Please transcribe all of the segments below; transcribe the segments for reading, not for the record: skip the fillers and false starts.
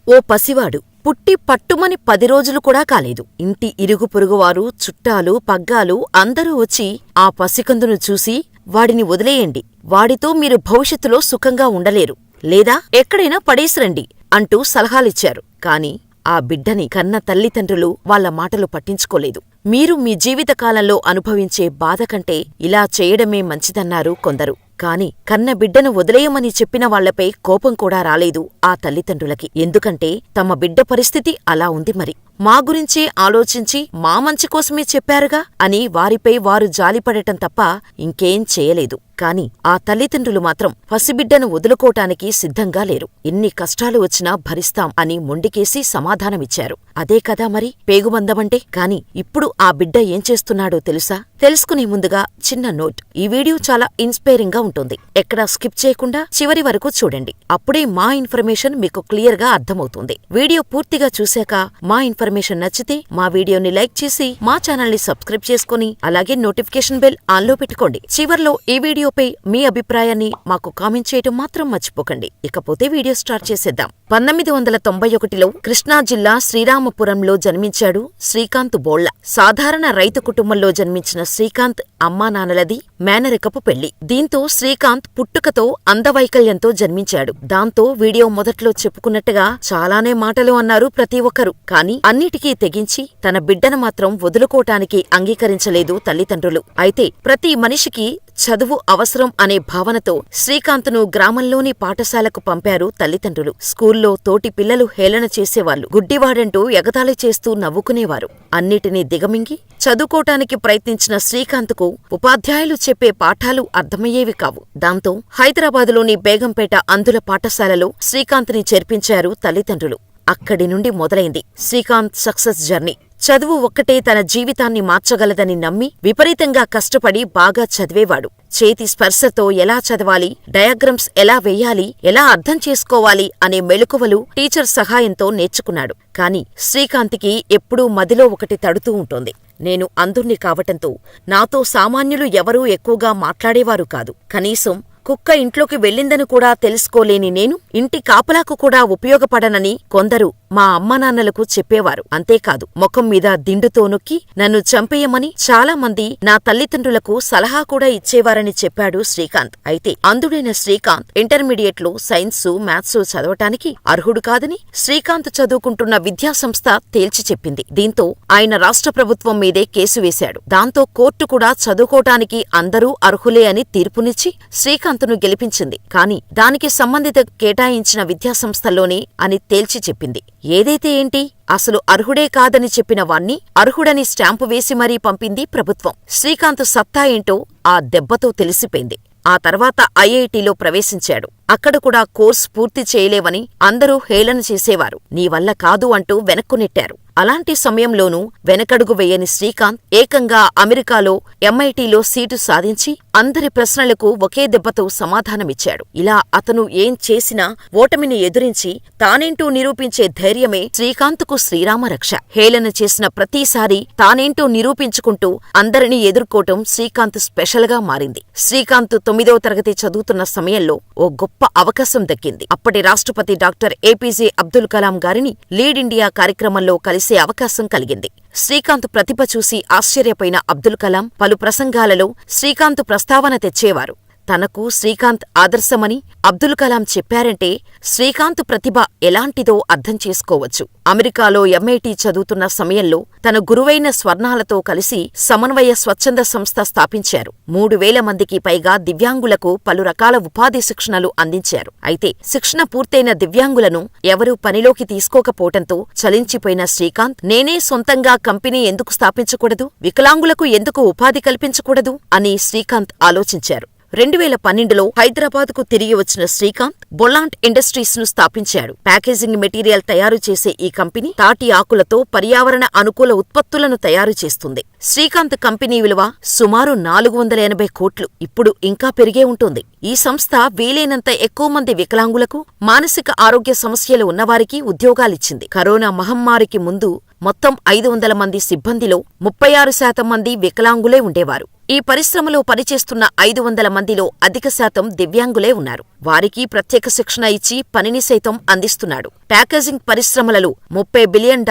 ఓ పసివాడు పుట్టి పట్టుమని 10 రోజులు కూడా కాలేదు. ఇంటి ఇరుగు పొరుగువారు, చుట్టాలు, పగ్గాలు అందరూ వచ్చి ఆ పసికందును చూసి వాడిని వదిలేయండి, వాడితో మీరు భవిష్యత్తులో సుఖంగా ఉండలేరు, లేదా ఎక్కడైనా పడేసిరండి అంటూ సలహాలిచ్చారు. కాని ఆ బిడ్డని కన్న తల్లిదండ్రులు వాళ్ల మాటలు పట్టించుకోలేదు. మీరు మీ జీవితకాలంలో అనుభవించే బాధ కంటే ఇలా చేయడమే మంచిదన్నారు కొందరు. కాని కన్న బిడ్డను వదిలేయమని చెప్పిన వాళ్లపై కోపం కూడా రాలేదు ఆ తల్లిదండ్రులకి. ఎందుకంటే తమ బిడ్డ పరిస్థితి అలా ఉంది మరి. మా గురించే ఆలోచించి మా మంచి కోసమే చెప్పారుగా అని వారిపై వారు జాలిపడటం తప్ప ఇంకేం చేయలేదు. కాని ఆ తల్లిదండ్రులు మాత్రం పసిబిడ్డను వదులుకోటానికి సిద్ధంగా లేరు. ఎన్ని కష్టాలు వచ్చినా భరిస్తాం అని మొండికేసి సమాధానమిచ్చారు. అదే కదా మరి పేగుబంధమంటే. కాని ఇప్పుడు ఆ బిడ్డ ఏం చేస్తున్నాడో తెలుసా? తెలుసుకునే ముందుగా చిన్న నోట్. ఈ వీడియో చాలా ఇన్స్పైరింగ్ గా ఉంటుంది. ఎక్కడా స్కిప్ చేయకుండా చివరి వరకు చూడండి. అప్పుడే మా ఇన్ఫర్మేషన్ మీకు క్లియర్ గా అర్థమవుతుంది. వీడియో పూర్తిగా చూశాక మా ఇన్ఫర్మేషన్ నచ్చితే మా వీడియోని లైక్ చేసి మా ఛానల్ ని సబ్స్క్రైబ్ చేసుకుని అలాగే నోటిఫికేషన్ బెల్ ఆన్లో పెట్టుకోండి. చివర్లో ఈ వీడియోపై మీ అభిప్రాయాన్ని మాకు కామెంట్ చేయటం మాత్రం మర్చిపోకండి. ఇకపోతే వీడియో స్టార్ట్ చేసేద్దాం. 1991లో కృష్ణా జిల్లా శ్రీరామపురంలో జన్మించాడు శ్రీకాంత్ బోళ్ల. సాధారణ రైతు కుటుంబంలో జన్మించిన శ్రీకాంత్ అమ్మానాన్నలది మేనరికపు పెళ్లి. దీంతో శ్రీకాంత్ పుట్టుకతో అందవైకల్యంతో జన్మించాడు. దాంతో వీడియో మొదట్లో చెప్పుకున్నట్టుగా చాలానే మాటలు అన్నారు ప్రతి ఒక్కరు. కాని అన్నిటికీ తెగించి తన బిడ్డను మాత్రం వదులుకోటానికి అంగీకరించలేదు తల్లిదండ్రులు. అయితే ప్రతి మనిషికి చదువు అవసరం అనే భావనతో శ్రీకాంత్ను గ్రామంలోని పాఠశాలకు పంపారు తల్లిదండ్రులు. స్కూల్లో తోటి పిల్లలు హేళన చేసేవాళ్లు. గుడ్డివాడంటూ ఎగతాళి చేస్తూ నవ్వుకునేవారు. అన్నిటినీ దిగమింగి చదువుకోటానికి ప్రయత్నించిన శ్రీకాంత్కు ఉపాధ్యాయులు చెప్పే పాఠాలు అర్థమయ్యేవి కావు. దాంతో హైదరాబాదులోని బేగంపేట అంధుల పాఠశాలలో శ్రీకాంత్ని చేర్పించారు తల్లిదండ్రులు. అక్కడి నుండి మొదలైంది శ్రీకాంత్ సక్సెస్ జర్నీ. చదువు ఒక్కటే తన జీవితాన్ని మార్చగలదని నమ్మి విపరీతంగా కష్టపడి బాగా చదివేవాడు. చేతి స్పర్శతో ఎలా చదవాలి, డయాగ్రమ్స్ ఎలా వెయ్యాలి, ఎలా అర్థం చేసుకోవాలి అనే మెళకువలు టీచర్ సహాయంతో నేర్చుకున్నాడు. కాని శ్రీకాంత్కి ఎప్పుడూ మదిలో ఒకటి తడుతూ ఉంటుంది. నేను అంధుణ్ణి కావటంతో నాతో సామాన్యులు ఎవరూ ఎక్కువగా మాట్లాడేవారు కాదు. కనీసం కుక్క ఇంట్లోకి వెళ్ళిందని కూడా తెలుసుకోలేని నేను ఇంటి కాపలాకు కూడా ఉపయోగపడనని కొందరు మా అమ్మానాన్నలకు చెప్పేవారు. అంతేకాదు ముఖం మీద దిండుతో నొక్కి నన్ను చంపేయమని చాలామంది నా తల్లిదండ్రులకు సలహా కూడా ఇచ్చేవారని చెప్పాడు శ్రీకాంత్. అయితే అంధుడైన శ్రీకాంత్ ఇంటర్మీడియట్లో సైన్సు, మ్యాథ్సు చదవటానికి అర్హుడు కాదని శ్రీకాంత్ చదువుకుంటున్న విద్యాసంస్థ తేల్చి చెప్పింది. దీంతో ఆయన రాష్ట్ర ప్రభుత్వం మీదే కేసు వేశాడు. దాంతో కోర్టు కూడా చదువుకోటానికి అందరూ అర్హులే అని తీర్పునిచ్చి శ్రీకాంత్ను గెలిపించింది. కాని దానికి సంబంధిత కేటాయించిన విద్యాసంస్థల్లోనే అని తేల్చి చెప్పింది. ఏదైతే ఏంటి, అసలు అర్హుడే కాదని చెప్పిన వాణ్ణి అర్హుడని స్టాంపు వేసి మరీ పంపింది ప్రభుత్వం. శ్రీకాంత్ సత్తా ఏంటో ఆ దెబ్బతో తెలిసిపోయింది. ఆ తర్వాత ఐఐటీలో ప్రవేశించాడు. అక్కడ కూడా కోర్సు పూర్తి చేయలేవని అందరూ హేళన చేసేవారు. నీ వల్ల కాదు అంటూ వెనక్కు నెట్టారు. అలాంటి సమయంలోనూ వెనకడుగు వేయని శ్రీకాంత్ ఏకంగా అమెరికాలో ఎంఐటీలో సీటు సాధించి అందరి ప్రశ్నలకు ఒకే దెబ్బతో సమాధానమిచ్చాడు. ఇలా అతను ఏం చేసినా ఓటమిని ఎదురించి తానేంటూ నిరూపించే ధైర్యమే శ్రీకాంత్కు శ్రీరామరక్ష. హేళన చేసిన ప్రతిసారీ తానేంటో నిరూపించుకుంటూ అందరినీ ఎదుర్కోవటం శ్రీకాంత్ స్పెషల్గా మారింది. శ్రీకాంత్ 9వ తరగతి చదువుతున్న సమయంలో ఓ గొప్ప అవకాశం దక్కింది. అప్పటి రాష్ట్రపతి డాక్టర్ ఏపీజే అబ్దుల్ కలాం గారిని లీడ్ ఇండియా కార్యక్రమంలో కలిసే అవకాశం కలిగింది. శ్రీకాంత్ ప్రతిభ చూసి ఆశ్చర్యపోయిన అబ్దుల్ కలాం పలు ప్రసంగాలలో శ్రీకాంత్ ప్రస్తావన తెచ్చేవారు. తనకు శ్రీకాంత్ ఆదర్శమని అబ్దుల్ కలాం చెప్పారంటే శ్రీకాంత్ ప్రతిభ ఎలాంటిదో అర్థం చేసుకోవచ్చు. అమెరికాలో ఎంఐటీ చదువుతున్న సమయంలో తన గురువైన స్వర్ణాలతో కలిసి సమన్వయ స్వచ్ఛంద సంస్థ స్థాపించారు. 3000 మందికి పైగా దివ్యాంగులకు పలు రకాల ఉపాధి శిక్షణలు అందించారు. అయితే శిక్షణ పూర్తయిన దివ్యాంగులను ఎవరూ పనిలోకి తీసుకోకపోవటంతో చలించిపోయిన శ్రీకాంత్ నేనే సొంతంగా కంపెనీ ఎందుకు స్థాపించకూడదు, వికలాంగులకు ఎందుకు ఉపాధి కల్పించకూడదు అని శ్రీకాంత్ ఆలోచించారు. 2012లో హైదరాబాద్కు తిరిగి వచ్చిన శ్రీకాంత్ బొల్లాంట్ ఇండస్ట్రీస్ ను స్థాపించాడు. ప్యాకేజింగ్ మెటీరియల్ తయారు చేసే ఈ కంపెనీ తాటి ఆకులతో పర్యావరణ అనుకూల ఉత్పత్తులను తయారు చేస్తుంది. శ్రీకాంత్ కంపెనీ విలువ సుమారు 480 కోట్లు. ఇప్పుడు ఇంకా పెరిగే ఉంటుంది. ఈ సంస్థ వీలైనంత ఎక్కువ మంది వికలాంగులకు, మానసిక ఆరోగ్య సమస్యలు ఉన్నవారికి ఉద్యోగాలిచ్చింది. కరోనా మహమ్మారికి ముందు మొత్తం 500 మంది సిబ్బందిలో 36% మంది వికలాంగులే ఉండేవారు. ఈ పరిశ్రమలో పనిచేస్తున్న 500 మందిలో అధిక శాతం దివ్యాంగులే ఉన్నారు. వారికి ప్రత్యేక శిక్షణ ఇచ్చి పనిని సైతం అందిస్తున్నాడు. ప్యాకేజింగ్ పరిశ్రమలలో $30 బిలియన్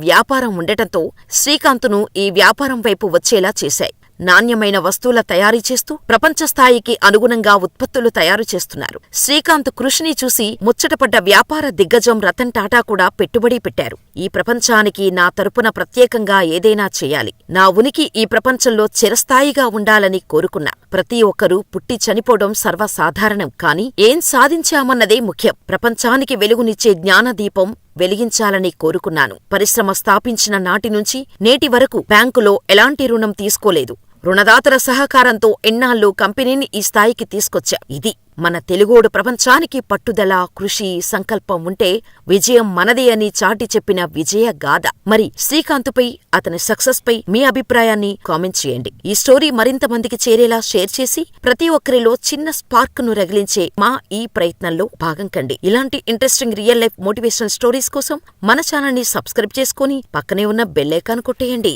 వ్యాపారం ఉండటంతో శ్రీకాంత్ను ఈ వ్యాపారం వైపు వచ్చేలా చేశాయి. నాణ్యమైన వస్తువుల తయారీ చేస్తూ ప్రపంచ స్థాయికి అనుగుణంగా ఉత్పత్తులు తయారు చేస్తున్నారు. శ్రీకాంత్ కృషిని చూసి ముచ్చటపడ్డ వ్యాపార దిగ్గజం రతన్ టాటా కూడా పెట్టుబడి పెట్టారు. ఈ ప్రపంచానికి నా తరపున ప్రత్యేకంగా ఏదైనా చేయాలి, నా ఉనికి ఈ ప్రపంచంలో చిరస్థాయిగా ఉండాలని కోరుకున్నా. ప్రతి ఒక్కరూ పుట్టి చనిపోవడం సర్వసాధారణం, కానీ ఏం సాధించామన్నదే ముఖ్యం. ప్రపంచానికి వెలుగునిచ్చే జ్ఞానదీపం వెలిగించాలని కోరుకున్నాను. పరిశ్రమ స్థాపించిన నాటి నుంచి నేటి వరకు బ్యాంకులో ఎలాంటి రుణం తీసుకోలేదు. రుణదాతల సహకారంతో ఎన్నాళ్ళు కంపెనీని ఈ స్థాయికి తీసుకొచ్చా. ఇది మన తెలుగోడు ప్రపంచానికి పట్టుదల, కృషి, సంకల్పం ఉంటే విజయం మనదే అని చాటి చెప్పిన విజయ గాథ. మరి శ్రీకాంత్పై, అతని సక్సెస్ పై మీ అభిప్రాయాన్ని కామెంట్ చేయండి. ఈ స్టోరీ మరింత మందికి చేరేలా షేర్ చేసి ప్రతి ఒక్కరిలో చిన్న స్పార్క్ ను రగిలించే మా ఈ ప్రయత్నంలో భాగం కండి. ఇలాంటి interesting real life motivational stories కోసం మన ఛానల్ ని సబ్స్క్రైబ్ చేసుకుని పక్కనే ఉన్న బెల్ ఐకాన్ కొట్టేయండి.